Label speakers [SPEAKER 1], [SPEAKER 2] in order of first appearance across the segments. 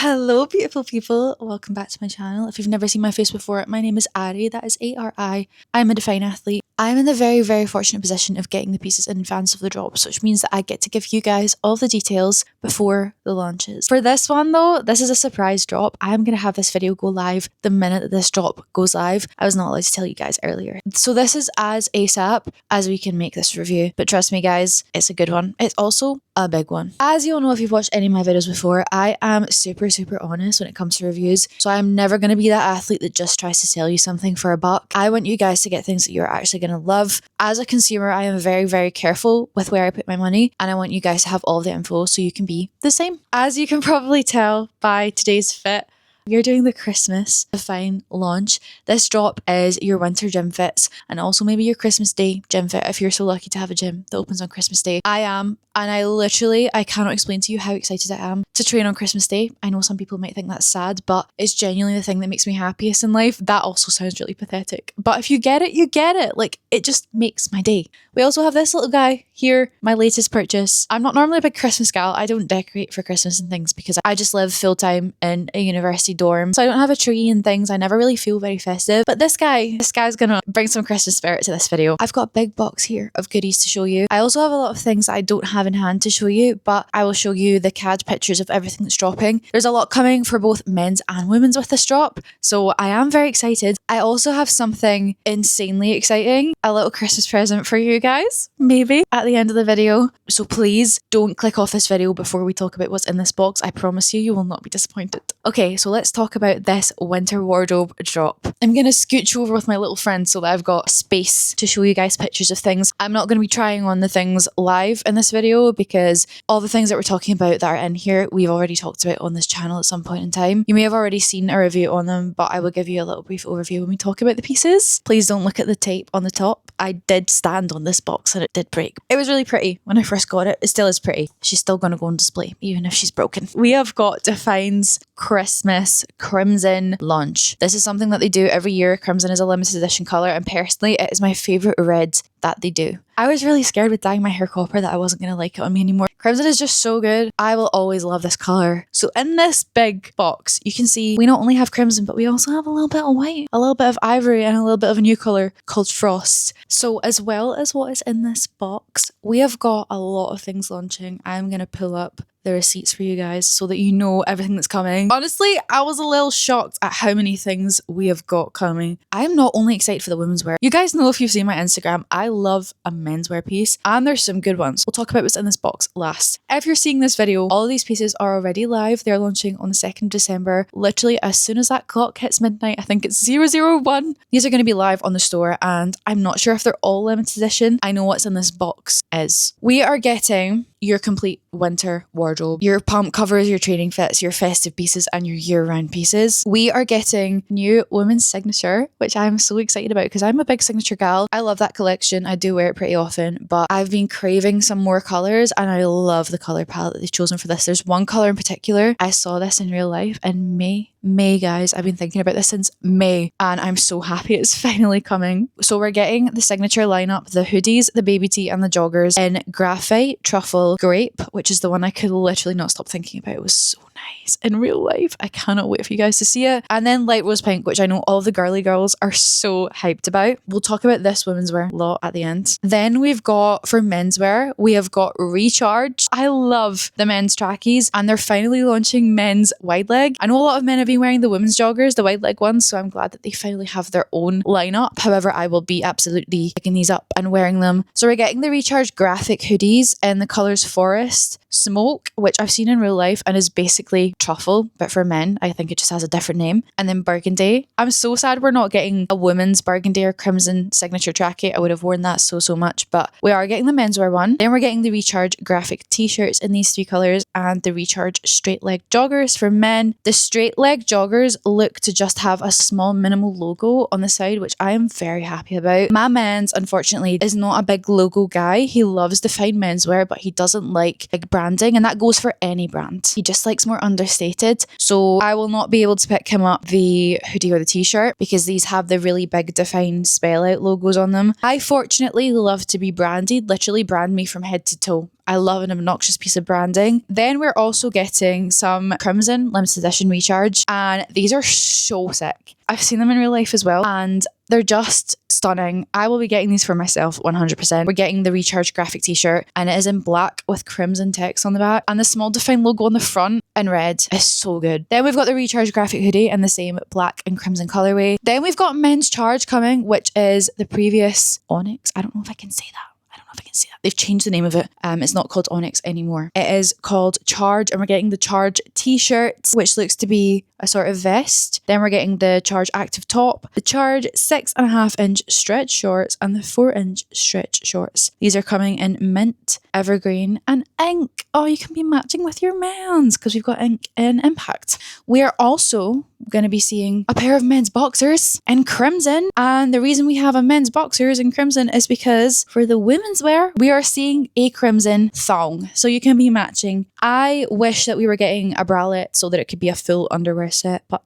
[SPEAKER 1] Hello beautiful people, welcome back to my channel. If you've never seen my face before, my name is Ari, that is A-R-I. I'm a DFYNE athlete. I'm in the very fortunate position of getting the pieces in advance of the drops, which means that I get to give you guys all the details before the launches. For this one though, this is a surprise drop. I'm going to have this video go live the minute that this drop goes live. I was not allowed to tell you guys earlier. So this is as ASAP as we can make this review, but trust me guys, it's a good one. It's also a big one. As you all know, if you've watched any of my videos before, I am super honest when it comes to reviews. So I'm never going to be that athlete that just tries to sell you something for a buck. I want you guys to get things that you're actually going to love. As a consumer, I am very careful with where I put my money, and I want you guys to have all the info so you can be the same. As you can probably tell by today's fit, we are doing the Christmas DFYNE launch. This drop is your winter gym fits and also maybe your Christmas Day gym fit if you're so lucky to have a gym that opens on Christmas Day. I am, and I cannot explain to you how excited I am to train on Christmas Day. I know some people might think that's sad, but it's genuinely the thing that makes me happiest in life. That also sounds really pathetic, but if you get it, you get it. Like, it just makes my day. We also have this little guy here, my latest purchase. I'm not normally a big Christmas gal. I don't decorate for Christmas and things because I just live full time in a university dorm, so I don't have a tree and things. I never really feel very festive, but this guy's gonna bring some Christmas spirit to this video. I've got a big box here of goodies to show you. I also have a lot of things that I don't have in hand to show you, but I will show you the CAD pictures of everything that's dropping. There's a lot coming for both men's and women's with this drop, so I am very excited. I also have something insanely exciting, a little Christmas present for you guys, maybe at the end of the video, so please don't click off this video before we talk about what's in this box. I promise you will not be disappointed. Okay, so let's talk about this winter wardrobe drop. I'm gonna scooch over with my little friend so that I've got space to show you guys pictures of things. I'm not gonna be trying on the things live in this video because all the things that we're talking about that are in here, we've already talked about on this channel at some point in time. You may have already seen a review on them, but I will give you a little brief overview when we talk about the pieces. Please don't look at the tape on the top. I did stand on this box and it did break. It was really pretty when I first got it. It still is pretty. She's still going to go on display, even if she's broken. We have got DFYNE's Christmas Crimson launch. This is something that they do every year. Crimson is a limited edition colour, and personally, it is my favourite red that they do. I was really scared with dyeing my hair copper that I wasn't going to like it on me anymore. Crimson is just so good. I will always love this colour. So in this big box, you can see we not only have crimson, but we also have a little bit of white, a little bit of ivory, and a little bit of a new colour called Frost. So as well as what is in this box, we have got a lot of things launching. I'm going to pull up the receipts for you guys so that you know everything that's coming. Honestly, I was a little shocked at how many things we have got coming. I'm not only excited for the women's wear. You guys know, if you've seen my Instagram, I love a menswear piece, and there's some good ones. We'll talk about what's in this box last. If you're seeing this video, all of these pieces are already live. They're launching on the 2nd of December. Literally as soon as that clock hits midnight, I think it's 001. These are going to be live on the store, and I'm not sure if they're all limited edition. I know what's in this box is we are getting your complete winter wardrobe, your pump covers, your training fits, your festive pieces, and your year-round pieces. We are getting new women's signature, which I'm so excited about because I'm a big signature gal. I love that collection. I do wear it pretty often, but I've been craving some more colours, and I love the colour palette that they've chosen for this. There's one colour in particular. I saw this in real life in May, guys. I've been thinking about this since May, and I'm so happy it's finally coming. So we're getting the signature lineup, the hoodies, the baby tee, and the joggers in graphite, truffle, grape, which is the one I could literally not stop thinking about. It was so nice in real life. I cannot wait for you guys to see it. And then light rose pink, which I know all the girly girls are so hyped about. We'll talk about this women's wear lot at the end. Then we've got, for menswear, we have got Recharge. I love the men's trackies, and they're finally launching men's wide leg. I know a lot of men have been wearing the women's joggers, the wide leg ones, so I'm glad that they finally have their own lineup. However, I will be absolutely picking these up and wearing them. So we're getting the Recharge graphic hoodies in the colours Forest, Smoke, which I've seen in real life and is basically truffle, but for men. I think it just has a different name. And then Burgundy. I'm so sad we're not getting a women's burgundy or crimson signature tracky. I would have worn that so much, but we are getting the menswear one. Then we're getting the Recharge graphic t-shirts in these 3 colours, and the Recharge straight leg joggers for men. The straight leg joggers look to just have a small minimal logo on the side, which I am very happy about. My man's, unfortunately, is not a big logo guy. He loves DFYNE menswear, but he doesn't like big branding, and that goes for any brand. He just likes more more understated. So I will not be able to pick him up the hoodie or the t-shirt because these have the really big DFYNE spell out logos on them. I fortunately love to be branded, literally brand me from head to toe. I love an obnoxious piece of branding. Then we're also getting some Crimson limited edition recharge, and these are so sick. I've seen them in real life as well, and they're just stunning. I will be getting these for myself 100%. We're getting the recharge graphic t-shirt, and it is in black with crimson text on the back, and the small DFYNE logo on the front in red is so good. Then we've got the recharge graphic hoodie in the same black and crimson colorway. Then we've got men's charge coming, which is the previous Onyx. I don't know if I can say that. They've changed the name of it. It's not called Onyx anymore. It is called Charge, and we're getting the Charge t-shirt, which looks to be a sort of vest. Then we're getting the Charge active top, the Charge 6.5-inch stretch shorts, and the 4-inch stretch shorts. These are coming in mint, evergreen, and ink. Oh, you can be matching with your mans because we've got ink in Impact. We are also going to be seeing a pair of men's boxers in crimson, and the reason we have a men's boxers in crimson is because for the women's wear we are seeing a crimson thong, so you can be matching. I wish that we were getting a bralette so that it could be a full underwear set, but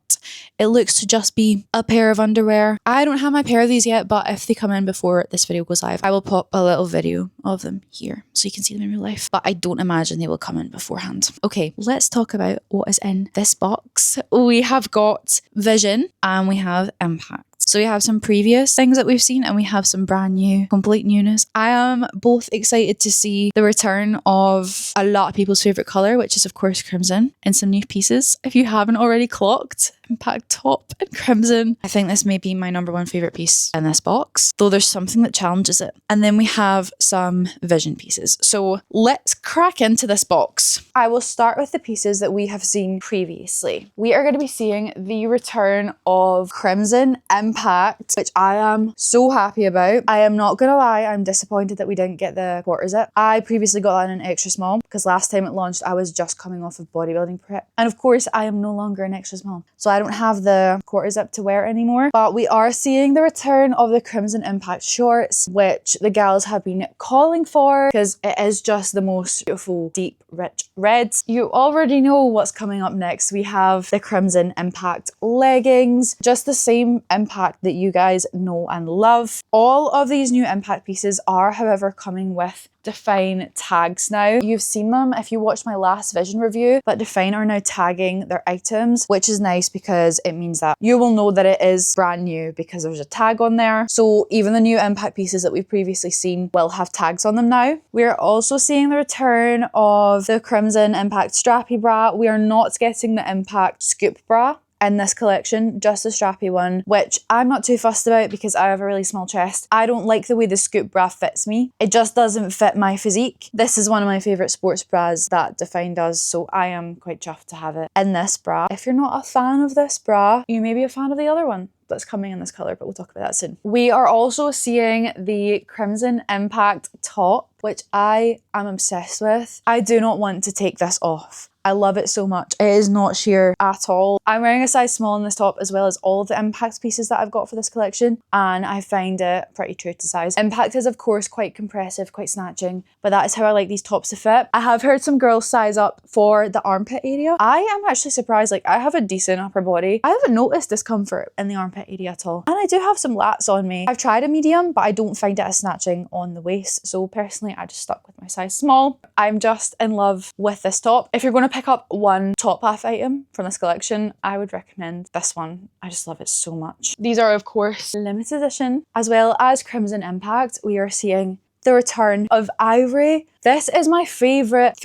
[SPEAKER 1] it looks to just be a pair of underwear. I don't have my pair of these yet, but if they come in before this video goes live, I will pop a little video of them here so you can see them in real life, but I don't imagine they will come in beforehand. Okay, let's talk about what is in this box. We have got Vision and we have Impact. So we have some previous things that we've seen and we have some brand new, complete newness. I am both excited to see the return of a lot of people's favourite colour, which is of course crimson, and some new pieces. If you haven't already clocked, Impact top in crimson. I think this may be my number one favourite piece in this box, though there's something that challenges it. And then we have some Vision pieces. So let's crack into this box. I will start with the pieces that we have seen previously. We are going to be seeing the return of Crimson Impact, which I am so happy about. I am not going to lie, I'm disappointed that we didn't get the quarter zip. I previously got that in an extra small because last time it launched I was just coming off of bodybuilding prep. And of course I am no longer an extra small, so I don't have the quarter zip to wear anymore. But we are seeing the return of the Crimson Impact shorts, which the gals have been calling for because it is just the most beautiful, deep, rich reds. You already know what's coming up next. We have the Crimson Impact leggings, just the same Impact that you guys know and love. All of these new Impact pieces are, however, coming with DFYNE tags now. You've seen them if you watched my last Vision review, but DFYNE are now tagging their items, which is nice because it means that you will know that it is brand new because there's a tag on there. So even the new Impact pieces that we've previously seen will have tags on them now. We're also seeing the return of the Crimson Impact strappy bra. We are not getting the Impact scoop bra in this collection, just the strappy one, which I'm not too fussed about because I have a really small chest. I don't like the way the scoop bra fits me. It just doesn't fit my physique. This is one of my favourite sports bras that DFYNE does, so I am quite chuffed to have it in this bra. If you're not a fan of this bra, you may be a fan of the other one that's coming in this colour, but we'll talk about that soon. We are also seeing the Crimson Impact top, which I am obsessed with. I do not want to take this off. I love it so much. It is not sheer at all. I'm wearing a size small in this top as well as all of the Impact pieces that I've got for this collection, and I find it pretty true to size. Impact is of course quite compressive, quite snatching, but that is how I like these tops to fit. I have heard some girls size up for the armpit area. I am actually surprised, like I have a decent upper body. I haven't noticed discomfort in the armpit area at all. And I do have some lats on me. I've tried a medium, but I don't find it as snatching on the waist. So personally, I just stuck with my size small. I'm just in love with this top. If you're going to pick up one top half item from this collection, I would recommend this one. I just love it so much. These are of course limited edition. As well as Crimson Impact, we are seeing the return of Ivory. This is my favorite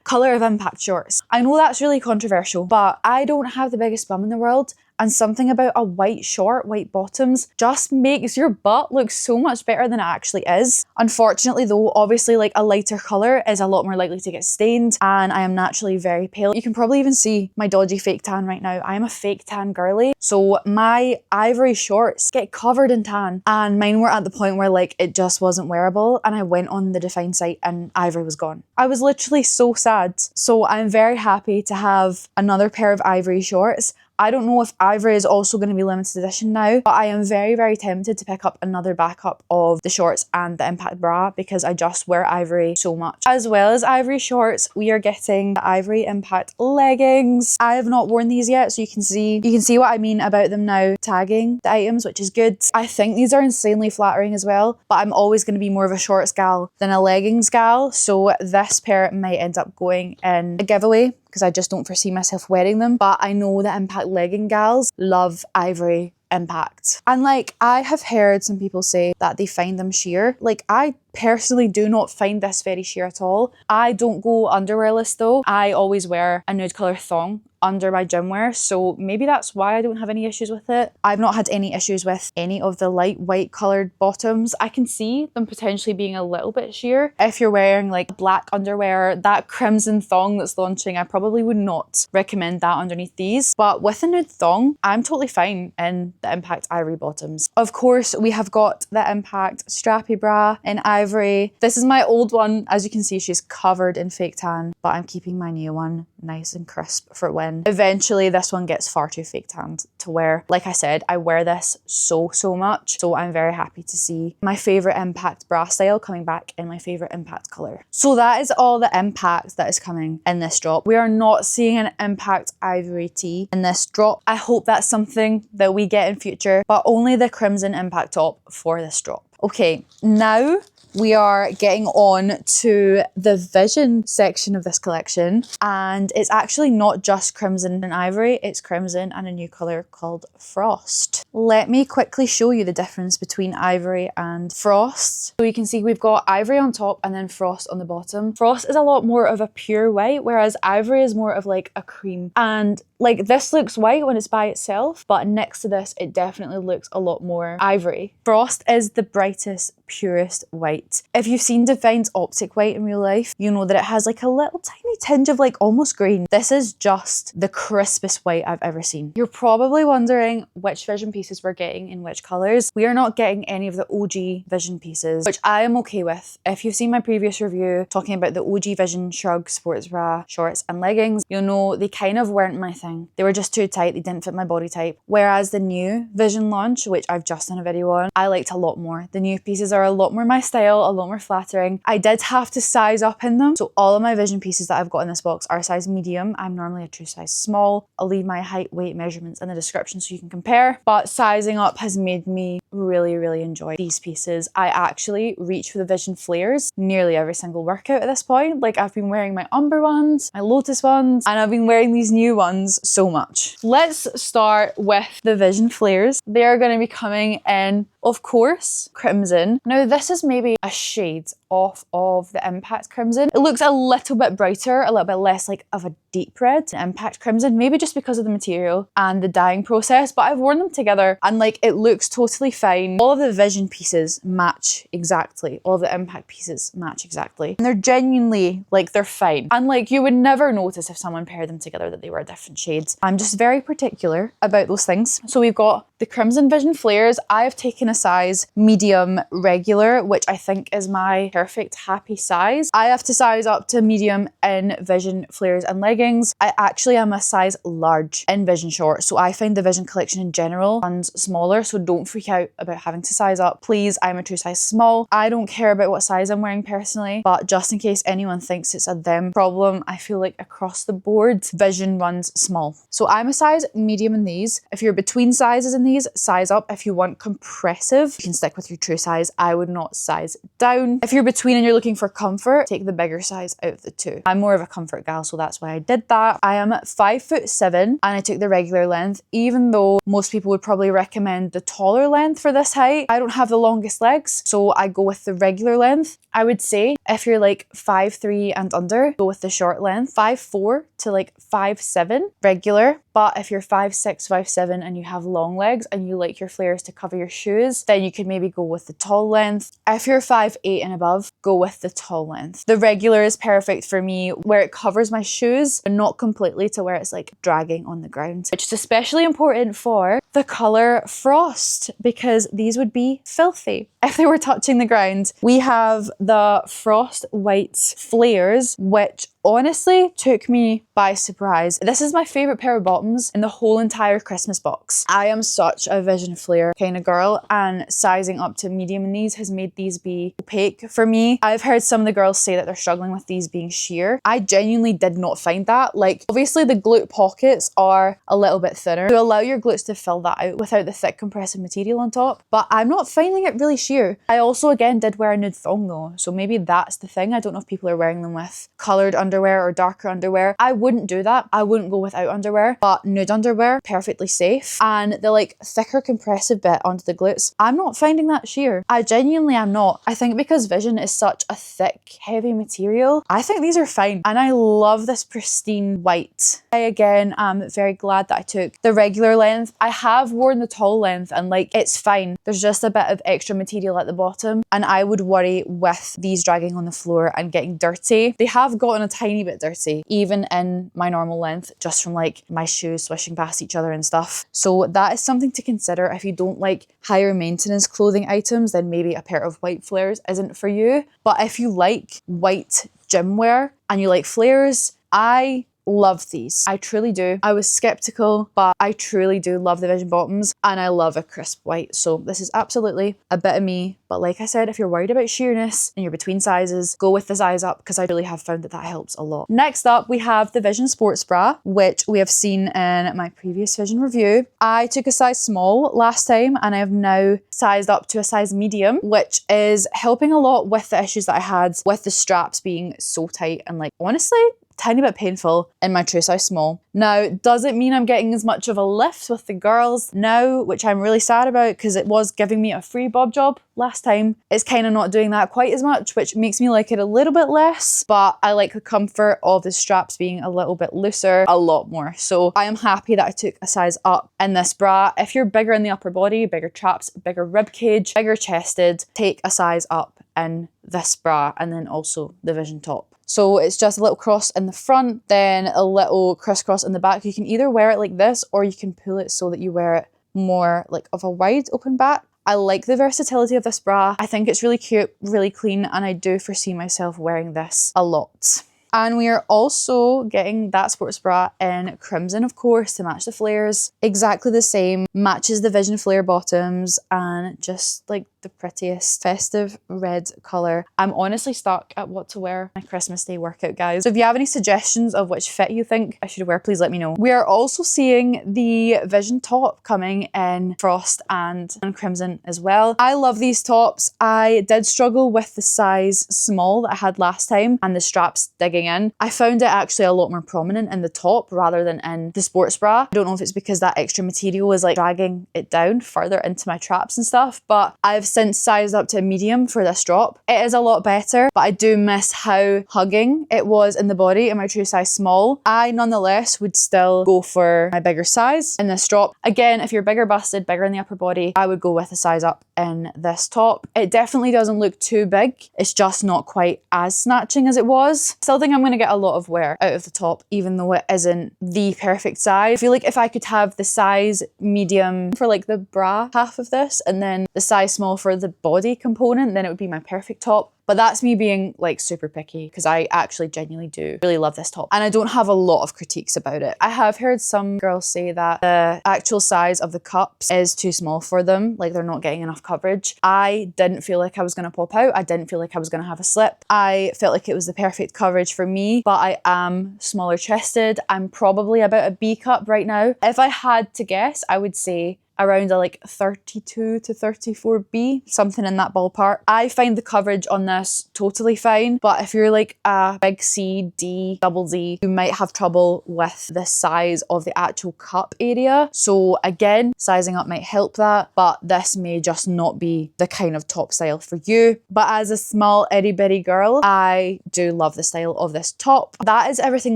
[SPEAKER 1] color of Impact shorts. I know that's really controversial, but I don't have the biggest bum in the world, and something about a white short, white bottoms, just makes your butt look so much better than it actually is. Unfortunately though, obviously like a lighter color is a lot more likely to get stained, and I am naturally very pale. You can probably even see my dodgy fake tan right now. I am a fake tan girly, so my Ivory shorts get covered in tan, and mine were at the point where like it just wasn't wearable, and I went on the DFYNE site and Ivory was gone. I was literally so sad. So I'm very happy to have another pair of Ivory shorts. I don't know if Ivory is also going to be limited edition now, but I am very, very tempted to pick up another backup of the shorts and the Impact bra because I just wear Ivory so much. As well as Ivory shorts, we are getting the Ivory Impact leggings. I have not worn these yet, so you can see what I mean about them now tagging the items, which is good. I think these are insanely flattering as well, but I'm always going to be more of a shorts gal than a leggings gal, so this pair might end up going in a giveaway because I just don't foresee myself wearing them. But I know the Impact legging gals love Ivory Impact. And like, I have heard some people say that they find them sheer. Like, I personally do not find this very sheer at all. I don't go underwearless though. I always wear a nude colour thong under my gym wear, so maybe that's why I don't have any issues with it. I've not had any issues with any of the light white coloured bottoms. I can see them potentially being a little bit sheer. If you're wearing like black underwear, that crimson thong that's launching, I probably would not recommend that underneath these. But with a nude thong, I'm totally fine in the Impact Ivory bottoms. Of course, we have got the Impact strappy bra in Ivory. This is my old one. As you can see, she's covered in fake tan, but I'm keeping my new one nice and crisp for when eventually this one gets far too fake tanned to wear. Like I said, I wear this so much, so I'm very happy to see my favourite Impact bra style coming back in my favourite Impact colour. So that is all the Impact that is coming in this drop. We are not seeing an Impact Ivory tee in this drop. I hope that's something that we get in future, but only the crimson Impact top for this drop. Okay, now we are getting on to the Vision section of this collection, and it's actually not just crimson and ivory, it's crimson and a new colour called Frost. Let me quickly show you the difference between ivory and frost. So you can see we've got ivory on top and then frost on the bottom. Frost is a lot more of a pure white, whereas ivory is more of like a cream. And like, this looks white when it's by itself, but next to this, it definitely looks a lot more ivory. Frost is the brightest, purest white. If you've seen DFYNE's Optic White in real life, you know that it has like a little tiny tinge of like almost green. This is just the crispest white I've ever seen. You're probably wondering which Vision pieces we're getting in which colours. We are not getting any of the OG Vision pieces, which I am okay with. If you've seen my previous review talking about the OG Vision Shrug sports bra, shorts and leggings, you'll know they kind of weren't my thing. They were just too tight, they didn't fit my body type. Whereas the new Vision launch, which I've just done a video on, I liked a lot more. The new pieces are a lot more my style, a lot more flattering. I did have to size up in them. So all of my Vision pieces that I've got in this box are size medium. I'm normally a true size small. I'll leave my height, weight measurements in the description so you can compare. But sizing up has made me really enjoy these pieces. I actually reach for the Vision flares nearly every single workout at this point. Like, I've been wearing my Umber ones, my Lotus ones, and I've been wearing these new ones so much. Let's start with the Vision flares. They are going to be coming in, of course, crimson. Now this is maybe a shade off of the Impact crimson. It looks a little bit brighter, a little bit less like of a deep red than Impact crimson, maybe just because of the material and the dyeing process, but I've worn them together and like, it looks totally fine. All of the Vision pieces match exactly. All of the Impact pieces match exactly. And they're genuinely like, they're fine. And like, you would never notice if someone paired them together that they were different shades. I'm just very particular about those things. So we've got the crimson Vision flares. I have taken a size medium regular, which I think is my perfect happy size. I have to size up to medium in Vision flares and leggings. I actually am a size large in Vision shorts, so I find the Vision collection in general runs smaller, so don't freak out about having to size up. Please, I'm a true size small. I don't care about what size I'm wearing personally, but just in case anyone thinks it's a them problem, I feel like across the board, Vision runs small. So I'm a size medium in these. If you're between sizes in these, size up. If you want compressive, you can stick with your true size. I would not size down. If you're between and you're looking for comfort, take the bigger size out of the two. I'm more of a comfort gal, so that's why I did that. I am 5'7" and I took the regular length, even though most people would probably recommend the taller length for this height. I don't have the longest legs, so I go with the regular length. I would say if you're like 5'3" and under, go with the short length. 5'4" to like 5'7", regular. But if you're 5'6", 5'7", and you have long legs and you like your flares to cover your shoes, then you could maybe go with the tall length. If you're 5'8" and above, go with the tall length. The regular is perfect for me, where it covers my shoes, but not completely to where it's like dragging on the ground, which is especially important for the colour Frost, because these would be filthy if they were touching the ground. We have the Frost white flares, which honestly took me by surprise. This is my favourite pair of bottoms in the whole entire Christmas box. I am such a Vision Flare kind of girl, and sizing up to medium in these has made these be opaque for me. I've heard some of the girls say that they're struggling with these being sheer. I genuinely did not find that. Like, obviously the glute pockets are a little bit thinner to allow your glutes to fill that out without the thick compressive material on top, but I'm not finding it really sheer. I also again did wear a nude thong though, so maybe that's the thing. I don't know if people are wearing them with coloured underwear or darker underwear. I wouldn't do that. I wouldn't go without underwear, but nude underwear, perfectly safe. And the like thicker compressive bit onto the glutes, I'm not finding that sheer. I genuinely am not. I think because Vision is such a thick, heavy material, I think these are fine. And I love this pristine white. I again am very glad that I took the regular length. I have worn the tall length and like it's fine. There's just a bit of extra material at the bottom, and I would worry with these dragging on the floor and getting dirty. They have gotten a tiny bit dirty, even in my normal length, just from like my shoes swishing past each other and stuff. So that is something to consider. If you don't like higher maintenance clothing items, then maybe a pair of white flares isn't for you. But if you like white gym wear and you like flares, I love these. I truly do. I was skeptical, but I truly do love the Vision bottoms, and I love a crisp white. So this is absolutely a bit of me. But like I said, if you're worried about sheerness and you're between sizes, go with the size up, because I really have found that that helps a lot. Next up, we have the Vision Sports Bra, which we have seen in my previous Vision review. I took a size small last time, and I have now sized up to a size medium, which is helping a lot with the issues that I had with the straps being so tight and like, honestly, tiny bit painful in my true size small. Now, does it mean I'm getting as much of a lift with the girls now, which I'm really sad about because it was giving me a free bob job last time? It's kind of not doing that quite as much, which makes me like it a little bit less, but I like the comfort of the straps being a little bit looser a lot more. So I am happy that I took a size up in this bra. If you're bigger in the upper body, bigger traps, bigger rib cage, bigger chested, take a size up in this bra, and then also the Vision top. So it's just a little cross in the front, then a little crisscross in the back. You can either wear it like this, or you can pull it so that you wear it more like of a wide open back. I like the versatility of this bra. I think it's really cute, really clean, and I do foresee myself wearing this a lot. And we are also getting that sports bra in crimson, of course, to match the flares. Exactly the same, matches the Vision flare bottoms, and just like the prettiest festive red colour. I'm honestly stuck at what to wear my Christmas Day workout, guys. So if you have any suggestions of which fit you think I should wear, please let me know. We are also seeing the Vision top coming in frost and crimson as well. I love these tops. I did struggle with the size small that I had last time and the straps digging in. I found it actually a lot more prominent in the top rather than in the sports bra. I don't know if it's because that extra material was like dragging it down further into my traps and stuff, but I've since sized up to a medium for this drop. It is a lot better, but I do miss how hugging it was in the body in my true size small. I nonetheless would still go for my bigger size in this drop. Again, if you're bigger busted, bigger in the upper body, I would go with a size up in this top. It definitely doesn't look too big. It's just not quite as snatching as it was. Still think I'm going to get a lot of wear out of the top, even though it isn't the perfect size. I feel like if I could have the size medium for like the bra half of this, and then the size small for the body component, then it would be my perfect top. But that's me being like super picky, because I actually genuinely do really love this top, and I don't have a lot of critiques about it. I have heard some girls say that the actual size of the cups is too small for them, like they're not getting enough coverage. I didn't feel like I was going to pop out. I didn't feel like I was going to have a slip. I felt like it was the perfect coverage for me, but I am smaller chested. I'm probably about a B cup right now. If I had to guess, I would say around a like 32 to 34B, something in that ballpark. I find the coverage on this totally fine, but if you're like a big C, D, double D, you might have trouble with the size of the actual cup area. So again, sizing up might help that, but this may just not be the kind of top style for you. But as a small itty bitty girl, I do love the style of this top. That is everything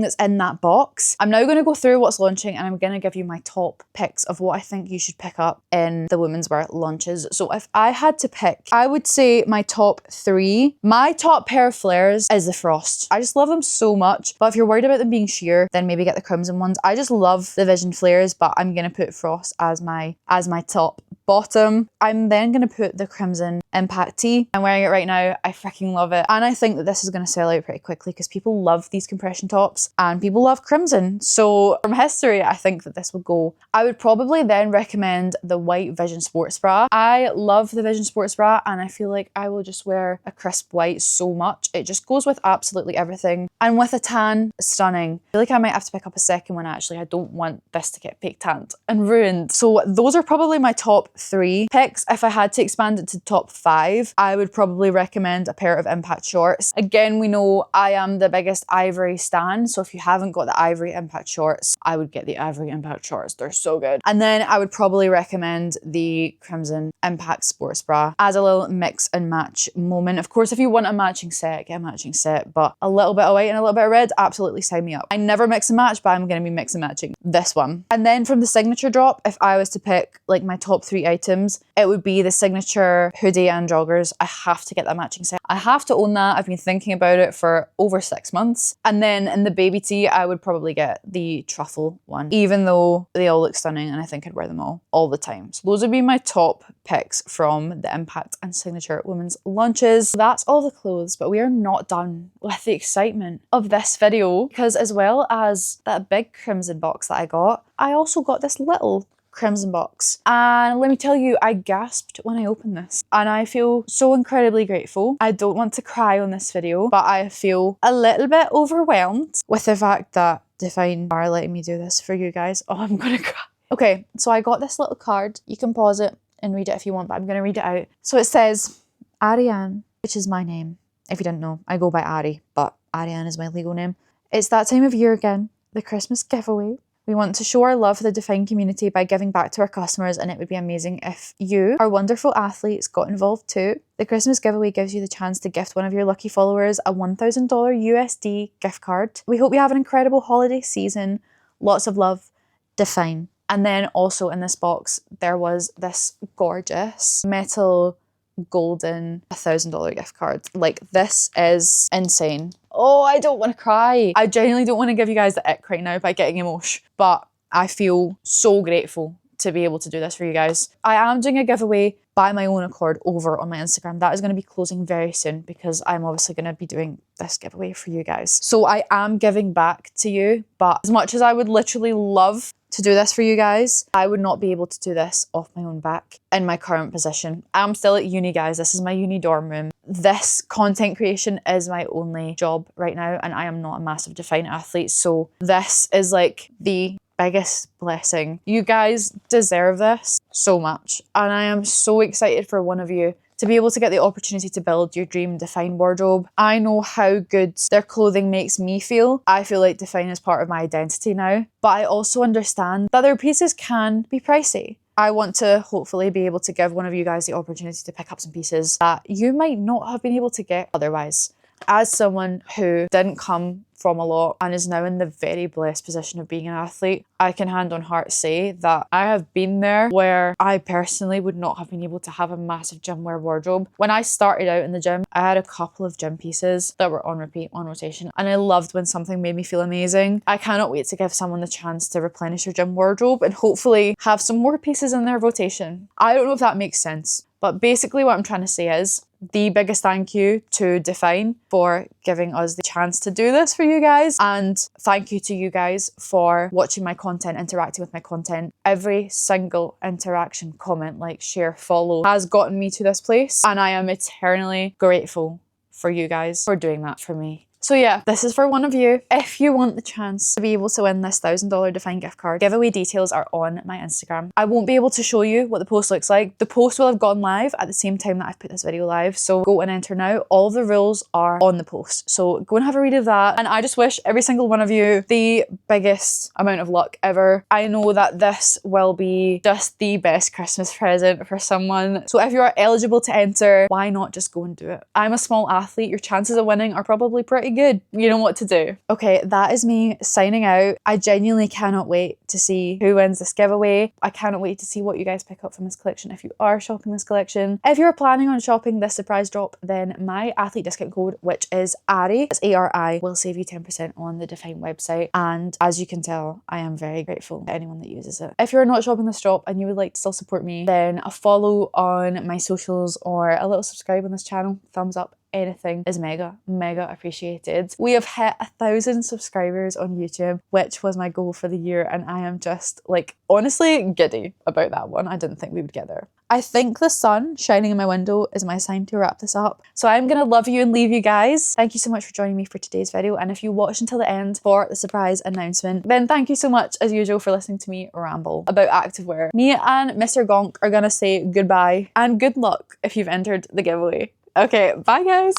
[SPEAKER 1] that's in that box. I'm now going to go through what's launching, and I'm going to give you my top picks of what I think you should pick up in the women's wear launches. So if I had to pick, I would say my top three. My top pair of flares is the Frost. I just love them so much, but if you're worried about them being sheer, then maybe get the crimson ones. I just love the Vision flares, but I'm gonna put Frost as my top bottom. I'm then going to put the Crimson Impact tee. I'm wearing it right now. I freaking love it. And I think that this is going to sell out pretty quickly because people love these compression tops and people love crimson. So from history, I think that this will go. I would probably then recommend the white Vision Sports Bra. I love the Vision Sports Bra and I feel like I will just wear a crisp white so much. It just goes with absolutely everything. And with a tan, stunning. I feel like I might have to pick up a second one actually. I don't want this to get fake tanned and ruined. So those are probably my top 3 picks. If I had to expand it to top 5, I would probably recommend a pair of Impact shorts. Again, we know I am the biggest Ivory stan, so if you haven't got the Ivory Impact shorts, I would get the Ivory Impact shorts. They're so good. And then I would probably recommend the Crimson Impact Sports Bra as a little mix and match moment. Of course, if you want a matching set, get a matching set, but a little bit of white and a little bit of red, absolutely sign me up. I never mix and match, but I'm going to be mix and matching this one. And then from the signature drop, if I was to pick like my top 3 items, it would be the signature hoodie and joggers. I have to get that matching set. I have to own that. I've been thinking about it for over 6 months. And then in the baby tee, I would probably get the truffle one, even though they all look stunning and I think I'd wear them all the time. So those would be my top picks from the Impact and Signature women's launches. That's all the clothes, but we are not done with the excitement of this video because as well as that big crimson box that I got, I also got this little crimson box. And let me tell you, I gasped when I opened this and I feel so incredibly grateful. I don't want to cry on this video, but I feel a little bit overwhelmed with the fact that DFYNE are letting me do this for you guys. Oh, I'm gonna cry. Okay, so I got this little card. You can pause it and read it if you want, but I'm gonna read it out. So it says, Ariane, which is my name. If you didn't know, I go by Ari, but Ariane is my legal name. It's that time of year again, the Christmas giveaway. We want to show our love for the DFYNE community by giving back to our customers, and it would be amazing if you, our wonderful athletes, got involved too. The Christmas giveaway gives you the chance to gift one of your lucky followers a $1,000 USD gift card. We hope you have an incredible holiday season. Lots of love, DFYNE. And then also in this box, there was this gorgeous metal golden $1,000 gift card. Like, this is insane. Oh, I don't want to cry. I genuinely don't want to give you guys the ick right now by getting emotional, but I feel so grateful to be able to do this for you guys. I am doing a giveaway by my own accord over on my Instagram. That is going to be closing very soon because I'm obviously going to be doing this giveaway for you guys. So I am giving back to you, but as much as I would literally love to do this for you guys, I would not be able to do this off my own back in my current position. I'm still at uni, guys. This is my uni dorm room. This content creation is my only job right now, and I am not a massive DFYNE athlete, so this is like the biggest blessing. You guys deserve this so much, and I am so excited for one of you to be able to get the opportunity to build your dream DFYNE wardrobe. I know how good their clothing makes me feel. I feel like DFYNE is part of my identity now, but I also understand that their pieces can be pricey. I want to hopefully be able to give one of you guys the opportunity to pick up some pieces that you might not have been able to get otherwise. As someone who didn't come from a lot and is now in the very blessed position of being an athlete, I can hand on heart say that I have been there where I personally would not have been able to have a massive gym wear wardrobe. When I started out in the gym, I had a couple of gym pieces that were on repeat, on rotation, and I loved when something made me feel amazing. I cannot wait to give someone the chance to replenish their gym wardrobe and hopefully have some more pieces in their rotation. I don't know if that makes sense, but basically what I'm trying to say is the biggest thank you to DFYNE for giving us the chance to do this for you guys, and thank you to you guys for watching my content, interacting with my content. Every single interaction, comment, like, share, follow has gotten me to this place, and I am eternally grateful for you guys for doing that for me. So yeah, this is for one of you. If you want the chance to be able to win this $1,000 DFYNE gift card, giveaway details are on my Instagram. I won't be able to show you what the post looks like. The post will have gone live at the same time that I've put this video live, so go and enter now. All of the rules are on the post, so go and have a read of that. And I just wish every single one of you the biggest amount of luck ever. I know that this will be just the best Christmas present for someone. So if you are eligible to enter, why not just go and do it? I'm a small athlete. Your chances of winning are probably pretty good. You know what to do. Okay, that is me signing out. I genuinely cannot wait to see who wins this giveaway. I cannot wait to see what you guys pick up from this collection if you are shopping this collection. If you're planning on shopping this surprise drop, then my athlete discount code, which is ARI, that's ARI, will save you 10% on the DFYNE website. And as you can tell, I am very grateful to anyone that uses it. If you're not shopping this drop and you would like to still support me, then a follow on my socials or a little subscribe on this channel, thumbs up, anything is mega appreciated. We have hit 1,000 subscribers on YouTube, which was my goal for the year, and I am just like honestly giddy about that one. I didn't think we would get there. I think the sun shining in my window is my sign to wrap this up. So I'm gonna love you and leave you guys. Thank you so much for joining me for today's video, and if you watched until the end for the surprise announcement, then thank you so much as usual for listening to me ramble about activewear. Me and Mr. Gonk are gonna say goodbye and good luck if you've entered the giveaway. Okay, bye guys!